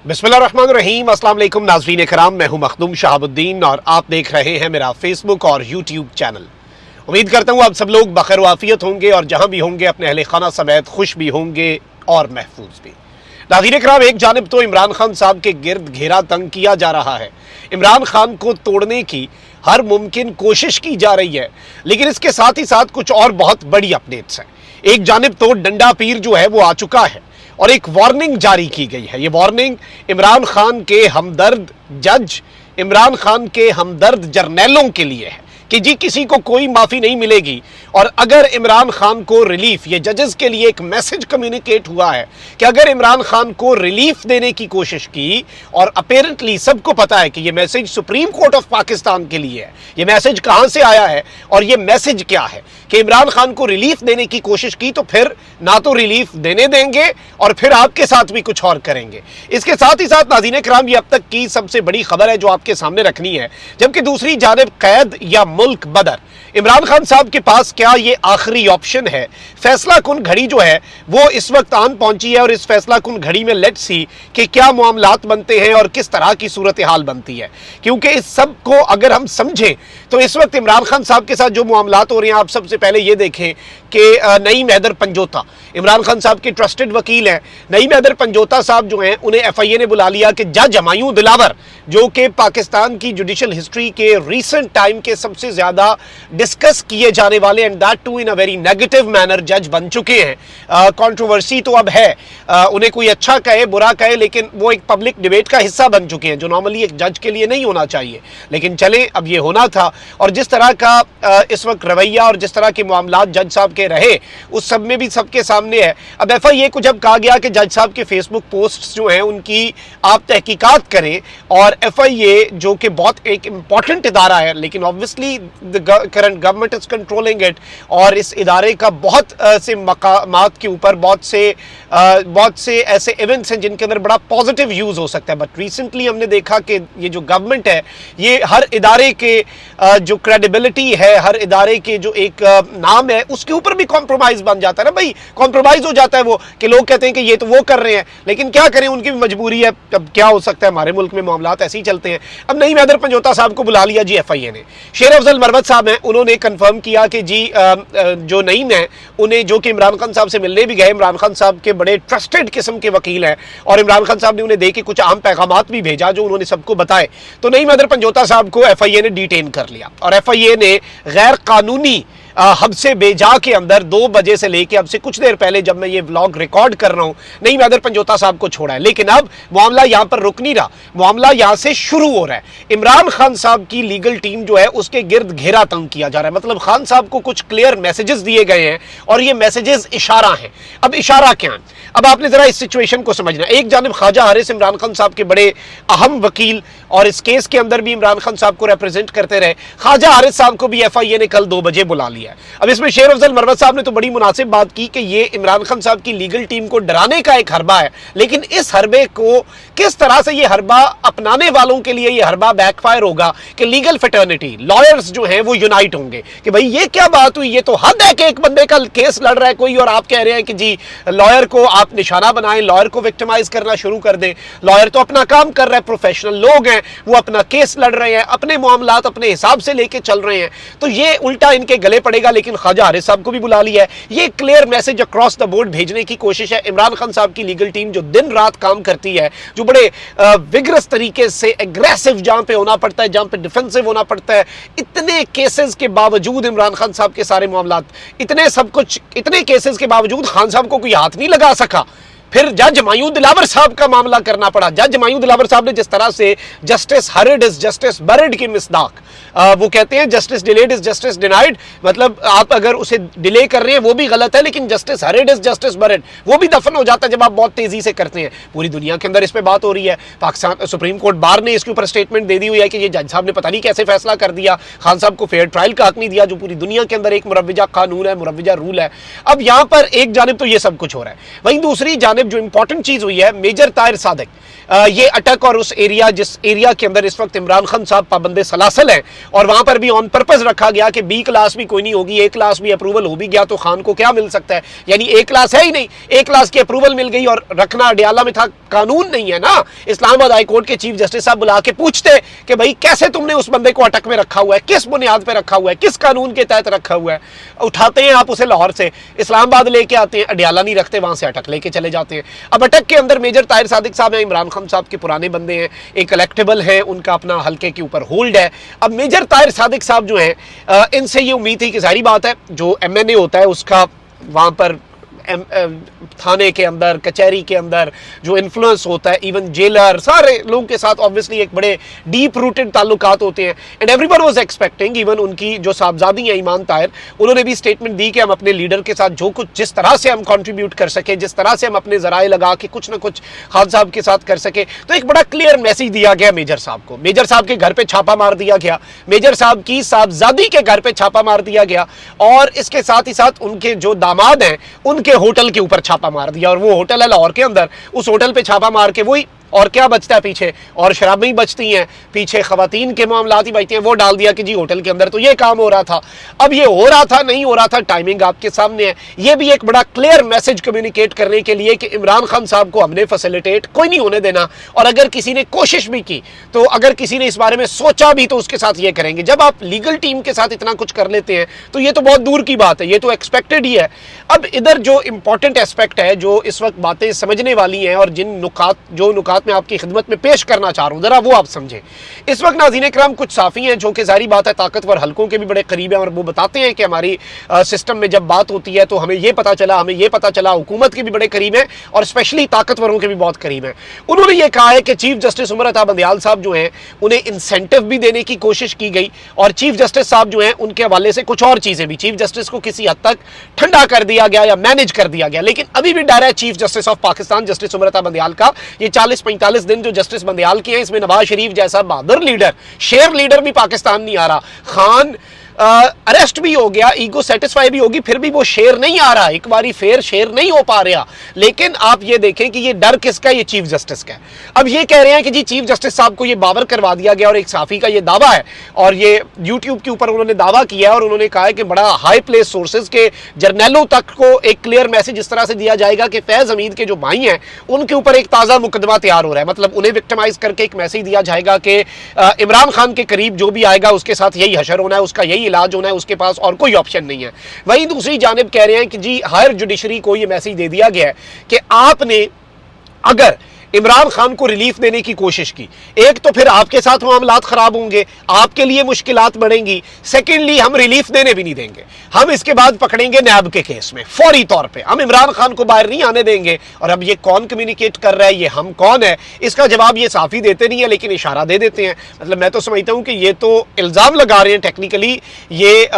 बिस्मिल्लाहिर्रहमानिर्रहीम। अस्सलाम वालेकुम नाज़रीन कराम, मैं हूं मखदूम शहाबुद्दीन और आप देख रहे हैं मेरा फेसबुक और यूट्यूब चैनल। उम्मीद करता हूं आप सब लोग बखैर वाफियत होंगे और जहां भी होंगे अपने अहले खाना समेत खुश भी होंगे और महफूज भी। नाज़रीन कराम, एक जानिब तो इमरान खान साहब के गिर्द घेरा तंग किया जा रहा है, इमरान खान को तोड़ने की हर मुमकिन कोशिश की जा रही है, लेकिन इसके साथ ही साथ कुछ और बहुत बड़ी अपडेट्स हैं। एक जानिब तो डंडा पीर जो है वो आ चुका है और एक वार्निंग जारी की गई है। ये वार्निंग इमरान खान के हमदर्द जज, इमरान खान के हमदर्द जर्नैलों के लिए है कि जी किसी को कोई माफ़ी नहीं मिलेगी। और अगर इमरान खान को रिलीफ, ये जजेस के लिए एक मैसेज कम्युनिकेट हुआ है कि अगर इमरान खान को रिलीफ देने की कोशिश की, और अपेरेंटली सबको पता है कि ये message supreme court of Pakistan के लिए है, ये मैसेज कहां से आया है और ये मैसेज क्या है कि इमरान खान को रिलीफ देने की कोशिश की तो फिर ना तो रिलीफ देने देंगे और फिर आपके साथ भी कुछ और करेंगे। इसके साथ ही साथ नाज़रीन कराम, ये अब तक की सबसे बड़ी खबर है जो आपके सामने रखनी है। जबकि दूसरी जानिब कैद या मुल्क बदर, इमरान खान साहब के पास क्या ये आखिरी ऑप्शन है? फैसला कुन घड़ी जो है वो इस वक्त आन पहुंची है और इस फैसला कुन घड़ी में लेट्स सी कि क्या मामलात बनते हैं और किस तरह की सूरत हाल बनती है। क्योंकि इस सब को अगर हम समझें तो इस वक्त इमरान खान साहब के साथ जो मामलात हो रहे हैं, आप सबसे पहले ये देखें कि नईम हैदर पंजोता इमरान खान साहब के ट्रस्टेड वकील हैं। नईम हैदर पंजोता साहब जो हैं उन्हें FIA ने बुला लिया कि जज हमायूं दिलावर, जो कि पाकिस्तान की जुडिशल हिस्ट्री के रीसेंट टाइम के सबसे ज्यादा डिस्कस किए जाने वाले and that too in a very negative manner जज बन चुके हैं। कंट्रोवर्सी तो अब है, उन्हें कोई अच्छा कहे बुरा कहे, लेकिन वो एक पब्लिक डिबेट का हिस्सा बन चुके हैं जो नॉर्मली एक जज के लिए नहीं होना चाहिए, लेकिन चले अब ये होना था। और जिस तरह का इस वक्त रवैया और जिस तरह के मामलात जज साहब के रहे उस सब में भी सबके सामने है। अब FIA को जब कहा गया कि जज साहब के फेसबुक पोस्ट्स जो हैं उनकी आप तहकीकात करें, और FIA जो कि बहुत एक इंपॉर्टेंट इदारा है, लेकिन obviously the current government is controlling it, और इस इदारे का बहुत से मकामात के ऊपर बहुत से ऐसे इवेंट्स हैं जिनके अंदर बड़ा पॉजिटिव यूज हो सकता है। बट रिसेंटली हमने देखा कि ये जो गवर्नमेंट है ये हर इदारे के जो क्रेडिबिलिटी है, हर इदारे के जो एक नाम है उसके ऊपर भी कॉम्प्रोमाइज बन जाता है ना भाई, कॉम्प्रोमाइज हो जाता है वो कि लोग कहते हैं कि ये तो वो कर रहे हैं, लेकिन क्या करें, उनकी भी मजबूरी है। अब क्या हो सकता है, हमारे मुल्क में मामलात ऐसे ही चलते हैं। अब नईम हैदर पंजोता साहब को बुला लिया जी FIA ने। शेर अफजल मरवत साहब हैं, उन्होंने कंफर्म किया कि जी जो नईम है उन्हें, जो कि इमरान खान साहब से मिलने भी गए, इमरान खान साहब के बड़े ट्रस्टेड किस्म के वकील हैं, और इमरान खान साहब ने उन्हें दे के कुछ अहम पैगामात भी भेजा जो उन्होंने सबको बताए। तो नईम हैदर पंजोता साहब को FIA ने डिटेन कर लिया और FIA ने गैर कानूनी हब्से बेजा के अंदर 2 बजे से लेके अब से कुछ देर पहले जब मैं ये व्लॉग रिकॉर्ड कर रहा हूं, नईम हैदर पंजोता साहब को छोड़ा है। लेकिन अब मामला यहां पर रुक नहीं रहा, मामला यहां से शुरू हो रहा है। इमरान खान साहब की लीगल टीम जो है उसके गिर्द घेरा तंग किया जा रहा है। मतलब खान साहब को कुछ क्लियर मैसेजेस दिए गए हैं और ये मैसेजेस इशारा हैं। अब इशारा क्या है, अब आपने जरा इस सिचुएशन को समझना। एक जानिब ख्वाजा हारिस इमरान खान साहब के बड़े अहम वकील और इस केस के अंदर भी इमरान खान साहब को रिप्रेजेंट करते रहे, ख्वाजा हारिस साहब को भी FIA ने कल 2 बजे बुला लिया। अब इसमें शेर अफजल मरवत साहब ने तो बड़ी मुनासिब बात की कि ये इमरान खान साहब की लीगल टीम को डराने का एक हरबा है, लेकिन इस हरबे को किस तरह से ये हरबा अपनाने वालों के लिए ये हरबा बैकफायर होगा कि लीगल फेटर्निटी, लॉयर्स जो हैं वो यूनाइट होंगे कि भाई ये क्या बात हुई, ये तो हद है कि एक बंदे का केस लड़ रहा है कोई और आप कह रहे हैं कि जी लॉयर को आप निशाना बनाएं, लॉयर को विक्टिमाइज करना शुरू कर दें। लॉयर तो अपना काम कर रहा है, प्रोफेशनल लोग हैं, वो अपना केस लड़ रहे हैं, अपने मामलात अपने हिसाब से लेके चल रहे हैं, तो ये उल्टा इनके गले पड़ेगा। लेकिन ख्वाजा हारिस साहब को भी बुला लिया है। ये clear message across the board भेजने की कोशिश है। इमरान खान साहब की लीगल टीम जो दिन रात काम करती है, जो बड़े विग्रस तरीके से एग्रेसिव, जहां पे होना पड़ता है, जहां पे डिफेंसिव होना पड़ता है, इतने केसेस के बावजूद इमरान खान साहब के सारे मामलात, इतने सब कुछ, इतने केसेस के बावजूद खान साहब को कोई हाथ नहीं लगा सका। फिर जज हमायूं दिलावर साहब का मामला करना पड़ा। जज हमायूं दिलावर साहब ने जिस तरह से justice hurried is justice buried की मिसदाक, वो कहते हैं justice delayed is justice denied, मतलब आप अगर उसे डिले कर रहे हैं वो भी गलत है, लेकिन justice hurried is justice buried वो भी दफन हो जाता है जब आप बहुत तेजी से करते हैं। पूरी दुनिया के अंदर इस पर बात हो रही है। पाकिस्तान सुप्रीम कोर्ट बार ने इसके ऊपर स्टेटमेंट दे दी हुई है कि ये जज साहब ने पता नहीं कैसे फैसला कर दिया, खान साहब को फेयर ट्रायल का हक नहीं दिया, जो पूरी दुनिया के अंदर एक मुरव्वजा कानून है, मुरव्वजा रूल है। अब यहां पर एक जानिब तो ये सब कुछ हो रहा है, वहीं दूसरी जानिब जानिब जो इंपॉर्टेंट चीज हुई है, मेजर ताहिर सादिक ये अटक और उस एरिया, जिस एरिया के अंदर इस वक्त इमरान खान साहब पाबंदे सलासल हैं, और वहां पर भी ऑन पर्पस रखा गया कि बी क्लास भी कोई नहीं होगी, ए क्लास भी अप्रूवल हो भी गया तो खान को क्या मिल सकता है, यानी ए क्लास है ही नहीं, ए क्लास की अप्रूवल मिल गई और रखना अडियाला में था, कानून नहीं है ना। इस्लामाबाद हाई कोर्ट के चीफ जस्टिस साहब बुला के पूछते कि भाई कैसे तुमने उस बंदे को अटक में रखा हुआ है, किस बुनियाद पर रखा हुआ है, किस कानून के तहत रखा हुआ है। उठाते हैं आप उसे लाहौर से, इस्लामाबाद लेके आते हैं, अडियाला नहीं रखते, वहां से अटक लेके चले जाते हैं। अब अटक के अंदर मेजर ताहिर सादिक साहब हैं, इमरान खान साहब के पुराने बंदे हैं, एक कलेक्टेबल है, उनका अपना हल्के के ऊपर होल्ड है। अब मेजर ताहिर सादिक साहब जो हैं, इनसे ये उम्मीद थी कि जाहिर बात है जो MNA होता है उसका वहां पर थाने के अंदर, कचहरी के अंदर जो इन्फ्लुएंस होता है, इवन जेलर, सारे लोगों के साथ ऑब्वियसली एक बड़े डीप रूटेड ताल्लुकात होते हैं। And everyone was expecting, even उनकी जो साहबजादी हैं ईमान ताहिर, उन्होंने भी स्टेटमेंट दी कि हम अपने लीडर के साथ जो कुछ, जिस तरह से हम कंट्रीब्यूट कर सके, जिस तरह से हम अपने जराए लगा के कुछ ना कुछ खान साहब के साथ कर सके। तो एक बड़ा क्लियर मैसेज दिया गया मेजर साहब को। मेजर साहब के घर पे छापा मार दिया गया, मेजर साहब की साहबजादी के घर पे छापा मार दिया गया, और इसके साथ ही साथ उनके जो दामाद हैं उनके होटल के ऊपर छापा मार दिया। और वो होटल है लाहौर के अंदर, उस होटल पे छापा मार के वही, और क्या बचता है पीछे, और शराबें ही बचती हैं पीछे, खवातीन के मामलात ही बचते हैं, वो डाल दिया कि जी होटल के अंदर तो ये काम हो रहा था। अब ये हो रहा था नहीं हो रहा था, टाइमिंग आपके सामने है। ये भी एक बड़ा क्लियर मैसेज कम्युनिकेट करने के लिए कि इमरान खान साहब को हमने फैसिलिटेट कोई नहीं होने देना, और अगर किसी ने कोशिश भी की, तो अगर किसी ने इस बारे में सोचा भी, तो उसके साथ ये करेंगे। जब आप लीगल टीम के साथ इतना कुछ कर लेते हैं तो ये तो बहुत दूर की बात है, ये तो एक्सपेक्टेड ही है। अब इधर जो इंपॉर्टेंट एस्पेक्ट है, जो इस वक्त बातें समझने वाली हैं, और जिन नुकात में आपकी खिदमत में पेश करना चाह रहा हूं, जरा वो आप समझें। इस वक्त नाज़रीन किराम कुछ साफी हैं जो कि जारी बात है ताकतवर हलकों के भी बड़े करीब हैं, और वो बताते हैं कि हमारी सिस्टम में जब बात होती है तो हमें ये पता चला हुकूमत के भी बड़े करीब हैं, और स्पेशली ताकतवरों के भी बहुत करीब हैं। उन्होंने ये कहा है कि चीफ जस्टिस उमर अता बंदियाल साहब जो हैं, उन्हें इंसेंटिव भी देने की कोशिश की गई, और चीफ जस्टिस साहब जो हैं उनके हवाले से कुछ और चीजें भी, चीफ जस्टिस को किसी हद तक ठंडा कर दिया गया या मैनेज कर दिया गया। लेकिन अभी भी डर है chief justice of Pakistan justice Umar Ata Bandial का। ये 40-45 दिन जो जस्टिस बंदियाल की है, इसमें नवाज शरीफ जैसा बहादुर लीडर, शेर लीडर भी पाकिस्तान नहीं आ रहा। खान अरेस्ट भी हो गया, ईगो सेटिस्फाई भी होगी, फिर भी वो शेर नहीं आ रहा, एक बारी फिर शेर नहीं हो पा रहा। लेकिन आप ये देखें कि ये डर किसका, ये चीफ जस्टिस का है। अब ये कह रहे हैं कि जी चीफ जस्टिस साहब को ये बावर करवा दिया गया, और एक साफी का ये दावा है, और ये यूट्यूब के ऊपर उन्होंने दावा किया है, और उन्होंने कहा है कि बड़ा हाई प्लेस सोर्सेज के जर्नैलों तक को एक क्लियर मैसेज इस तरह से दिया जाएगा कि फैज हमीद के जो भाई हैं उनके ऊपर एक ताज़ा मुकदमा तैयार हो रहा है। मतलब उन्हें विक्टिमाइज करके एक मैसेज दिया जाएगा कि इमरान खान के करीब जो भी आएगा उसके साथ यही हशर होना है, उसका यही इलाज होना है, उसके पास और कोई ऑप्शन नहीं है। वहीं दूसरी जानिब कह रहे हैं कि जी हायर जुडिशरी को यह मैसेज दे दिया गया है कि आपने अगर इमरान खान को रिलीफ देने की कोशिश की, एक तो फिर आपके साथ मामलात खराब होंगे, आपके लिए मुश्किलात बढ़ेंगी, सेकेंडली हम रिलीफ देने भी नहीं देंगे, हम इसके बाद पकड़ेंगे नैब के केस में फौरी तौर पे, हम इमरान खान को बाहर नहीं आने देंगे। और अब ये कौन कम्युनिकेट कर रहा है, ये हम कौन है, इसका जवाब ये साफी देते नहीं है, लेकिन इशारा दे देते हैं। मतलब मैं तो समझता हूं कि ये तो इल्जाम लगा रहे हैं टेक्निकली, ये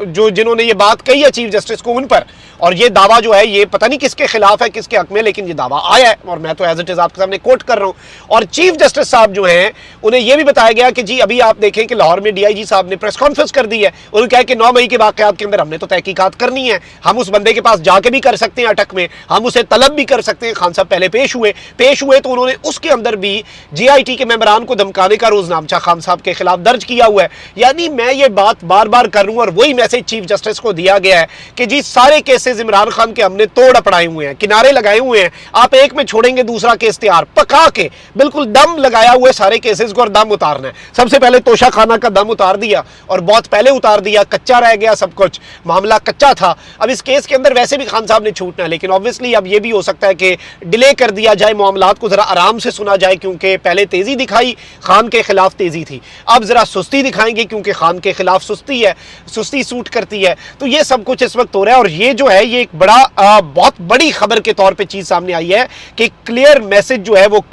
जो जिन्होंने ये बात कही है चीफ जस्टिस को उन पर, और ये दावा जो है ये पता नहीं किसके खिलाफ है किसके हक में, लेकिन ये दावा आया है, और मैं तो एज इट इज आपके सामने कोट कर रहा हूं। और चीफ जस्टिस साहब जो हैं उन्हें यह भी बताया गया कि जी अभी आप देखें कि लाहौर में डीआईजी साहब ने प्रेस कॉन्फ्रेंस कर दी है, उन्होंने कहा कि 9 मई के वाकयात के अंदर हमने तो तहकीकात करनी है, हम उस बंदे के पास जाके भी कर सकते हैं अटक में, हम उसे तलब भी कर सकते हैं। खान साहब पहले पेश हुए तो उन्होंने उसके अंदर भी JIT के मेंबरान को धमकाने का रोजनामचा खान साहब के खिलाफ दर्ज किया हुआ है। यानी मैं ये बात बार बार कर रहा हूं, और वही मैसेज चीफ जस्टिस को दिया गया है कि जी सारे केसेस इमरान खान के हमने तोड़ अपड़ाए हुए हैं, किनारे लगाए हुए हैं, आप एक में छोड़ेंगे दूसरा केस तैयार, पका के बिल्कुल दम लगाया हुए सारे केसेस को, और दम उतारना है। सबसे पहले तोशा खाना का दम उतार दिया, और बहुत पहले उतार दिया, कच्चा रह गया सब कुछ, मामला कच्चा था। अब इस केस के अंदर वैसे भी खान साहब ने छूटना है, लेकिन ऑब्वियसली अब यह भी हो सकता है कि डिले कर दिया जाए, मामलात को जरा आराम से सुना जाए, क्योंकि पहले तेजी दिखाई, खान के खिलाफ तेजी थी, अब जरा सुस्ती दिखाएंगे क्योंकि खान के खिलाफ सुस्ती है, सुस्ती सूट करती है। तो ये सब कुछ इस वक्त हो रहा है, और ये जो है ये एक बड़ा बहुत बड़ी खबर के तौर पे चीज सामने आई है कि क्लियर मैसेज जो है वो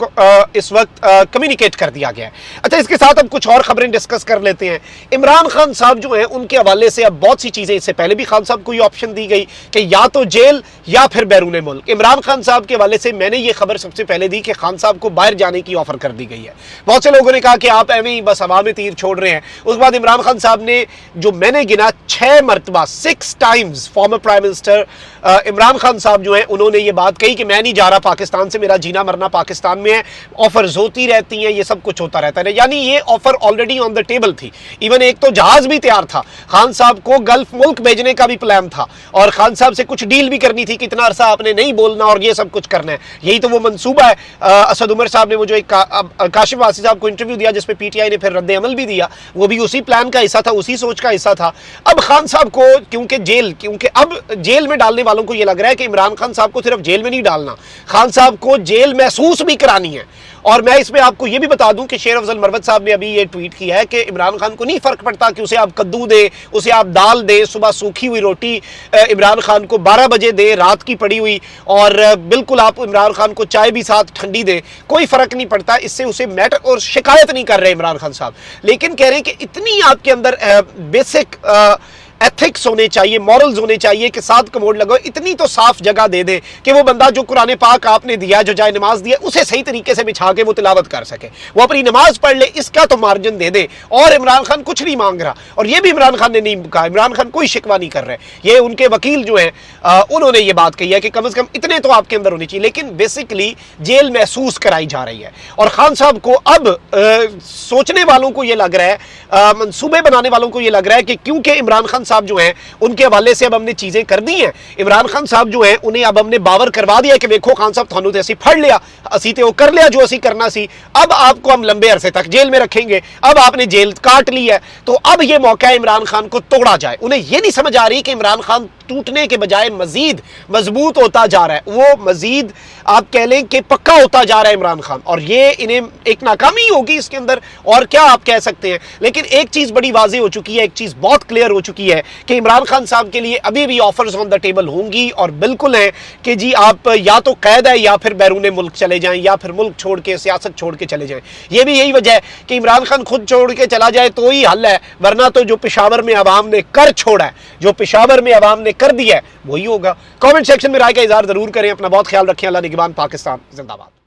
इस वक्त कम्युनिकेट कर दिया गया है। अच्छा, इसके साथ अब कुछ और खबरें डिस्कस कर लेते हैं। इमरान खान साहब जो है उनके हवाले से अब बहुत सी चीजें, इससे पहले भी खान साहब को ये ऑप्शन दी गई कि या तो जेल या फिर बैरून मुल्क। इमरान खान साहब के हवाले से मैंने ये खबर सबसे पहले दी कि खान साहब को बाहर जाने की ऑफर कर दी गई है। बहुत से लोगों ने कहा कि आप एवं ही बस हवा में तीर छोड़ रहे हैं। उसके बाद इमरान खान साहब ने, जो मैंने गिना 6 मरतबा 6 times former prime minister Imran Khan साहब जो हैं उन्होंने ये बात कही कि मैं नहीं जा रहा पाकिस्तान से, मेरा जीना मरना पाकिस्तान में है, ऑफर्स होती रहती हैं, ये सब कुछ होता रहता है। यानी ये offer already on the table थी। इवन एक तो जहाज भी तैयार था, खान साहब को गल्फ मुल्क भेजने का भी प्लान था और खान साहब से कुछ डील भी करनी थी कि इतना अरसा आपने नहीं बोलना और ये सब कुछ करना है। यही तो वो मंसूबा है। असद उमर साहब ने वो जो एक काशिफ वासी साहब को इंटरव्यू दिया जिसपे पीटीआई ने फिर रद्द अमल भी दिया, वो भी उसी प्लान का हिस्सा था, उसी सोच का हिस्सा था। अब खान साहब को क्योंकि अब जेल में डालने वालों को यह लग रहा है कि इमरान खान साहब को सिर्फ जेल में नहीं डालना, खान साहब को जेल महसूस भी करानी है। और मैं इसमें आपको यह भी बता दूं कि शेर अफजल मरवत साहब ने अभी ये ट्वीट किया है कि इमरान खान को नहीं फर्क पड़ता कि उसे आप कद्दू दे, उसे आप दाल दे, सुबह सूखी हुई रोटी इमरान खान को 12 बजे दे रात की पड़ी हुई, और बिल्कुल आप इमरान खान को चाय भी साथ ठंडी दे, कोई फर्क नहीं पड़ता, इससे उसे मैटर, और शिकायत नहीं कर रहे इमरान खान साहब, लेकिन कह रहे हैं कि इतनी आपके अंदर बेसिक एथिक्स होने चाहिए, मॉरल्स होने चाहिए कि 7 कमोड लगो, इतनी तो साफ जगह दे दे कि वो बंदा जो कुरान पाक आपने दिया, जो जाए नमाज दिया, उसे सही तरीके से बिछा के वो तिलावत कर सके, वो अपनी नमाज पढ़ ले, इसका तो मार्जिन दे दे। और इमरान खान कुछ नहीं मांग रहा, और ये भी इमरान खान ने नहीं कहा, इमरान खान कोई शिकवा नहीं कर रहे, ये उनके वकील जो हैं उन्होंने ये बात कही है कि कम से कम इतने तो आपके अंदर होनी चाहिए। लेकिन बेसिकली जेल महसूस कराई जा रही है, और खान साहब को अब सोचने वालों को ये लग रहा है, मंसूबे बनाने वालों को ये लग रहा है कि क्योंकि इमरान खान साहब जो हैं उनके हवाले से अब हमने चीजें कर दी हैं, इमरान खान साहब जो हैं उन्हें अब हमने बावर करवा दिया कि देखो खान साहब थानू तो असी फड़ लिया, असी तो कर लिया जो असी करना सी, अब आपको हम लंबे अरसे तक जेल में रखेंगे, अब आपने जेल काट ली है, तो अब यह मौका है इमरान खान को तोड़ा जाए। उन्हें यह नहीं समझ आ रही कि इमरान खान टूटने के बजाय मजीद मजबूत होता जा रहा है, वो मजीद आप कह लें कि पक्का होता जा रहा है इमरान खान, और ये इन्हें एक नाकामी होगी इसके अंदर, और क्या आप कह सकते हैं। लेकिन एक चीज बड़ी वाज़ेह हो चुकी है, एक चीज बहुत क्लियर हो चुकी है कि इमरान खान साहब के लिए अभी भी ऑफर्स ऑन द टेबल होंगी, और बिल्कुल है कि जी आप या तो कैद है या फिर बैरून मुल्क चले जाएं, या फिर मुल्क छोड़ के, सियासत छोड़ के चले जाएं। ये भी यही वजह है कि इमरान खान खुद छोड़ के चला जाए तो ही हल है, वरना तो जो पेशावर में अवाम ने कर छोड़ा है, जो पेशावर में अवाम ने कर दिया है, वही होगा। कमेंट सेक्शन में राय का इजहार जरूर करें। अपना बहुत ख्याल रखें। अल्लाह निगहबान। पाकिस्तान जिंदाबाद।